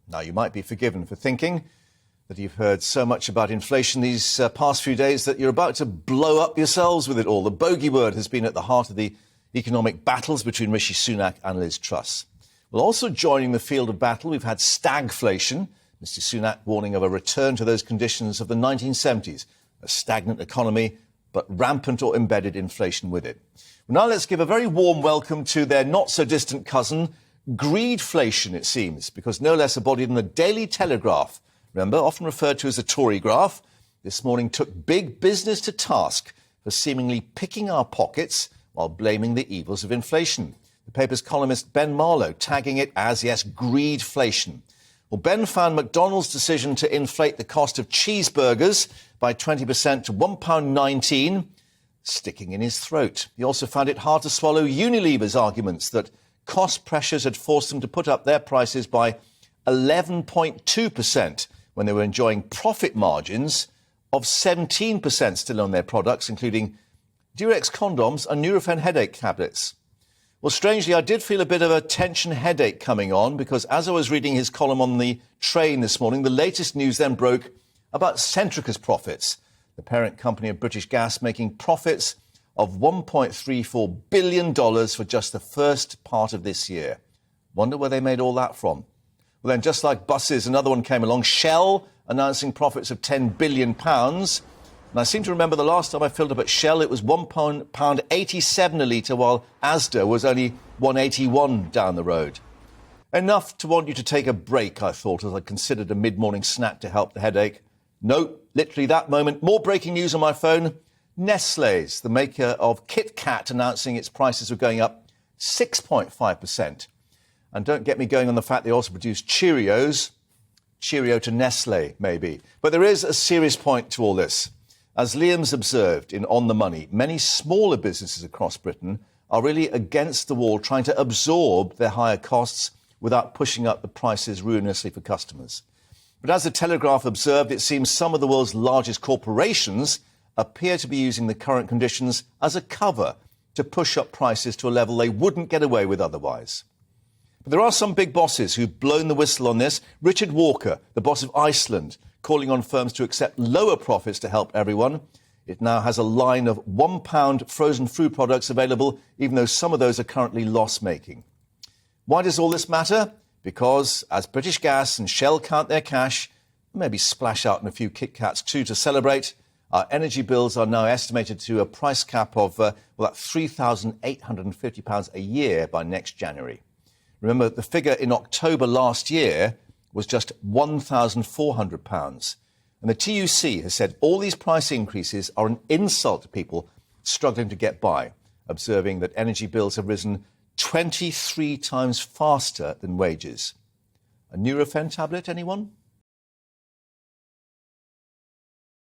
Now, you might be forgiven for thinking that you've heard so much about inflation these past few days that you're about to blow up yourselves with it all. The bogey word has been at the heart of the economic battles between Rishi Sunak and Liz Truss. Well, also joining the field of battle, we've had stagflation. Mr Sunak warning of a return to those conditions of the 1970s, a stagnant economy, but rampant or embedded inflation with it. Well, now let's give a very warm welcome to their not-so-distant cousin, GREEDFLATION, it seems, because no less a body than the Daily Telegraph, remember, often referred to as a Tory graph, this morning took big business to task for seemingly picking our pockets while blaming the evils of inflation. The paper's columnist Ben Marlow tagging it as, yes, greedflation. Well, Ben found McDonald's decision to inflate the cost of cheeseburgers by 20% to £1.19 sticking in his throat. He also found it hard to swallow Unilever's arguments that cost pressures had forced them to put up their prices by 11.2% when they were enjoying profit margins of 17% still on their products, including Durex condoms and Nurofen headache tablets. Well, strangely, I did feel a bit of a tension headache coming on because as I was reading his column on the train this morning, the latest news then broke about Centrica's profits, the parent company of British Gas making profits of $1.34 billion for just the first part of this year. Wonder where they made all that from. Well, then, just like buses, another one came along, Shell announcing profits of £10 billion. And I seem to remember the last time I filled up at Shell, it was £1.87 a litre, while Asda was only £1.81 down the road. Enough to want you to take a break, I thought, as I considered a mid-morning snack to help the headache. No, literally that moment. More breaking news on my phone. Nestlé's, the maker of Kit Kat, announcing its prices were going up 6.5%. And don't get me going on the fact they also produce Cheerios. Cheerio to Nestlé, maybe. But there is a serious point to all this. As Liam's observed in On the Money, many smaller businesses across Britain are really against the wall trying to absorb their higher costs without pushing up the prices ruinously for customers. But as the Telegraph observed, it seems some of the world's largest corporations appear to be using the current conditions as a cover to push up prices to a level they wouldn't get away with otherwise. But there are some big bosses who've blown the whistle on this. Richard Walker, the boss of Iceland, calling on firms to accept lower profits to help everyone. It now has a line of £1 frozen food products available, even though some of those are currently loss-making. Why does all this matter? Because as British Gas and Shell count their cash, maybe splash out in a few Kit Kats too to celebrate, our energy bills are now estimated to a price cap of £3,850 a year by next January. Remember, the figure in October last year was just £1,400. And the TUC has said all these price increases are an insult to people struggling to get by, observing that energy bills have risen 23 times faster than wages. A Nurofen tablet, anyone?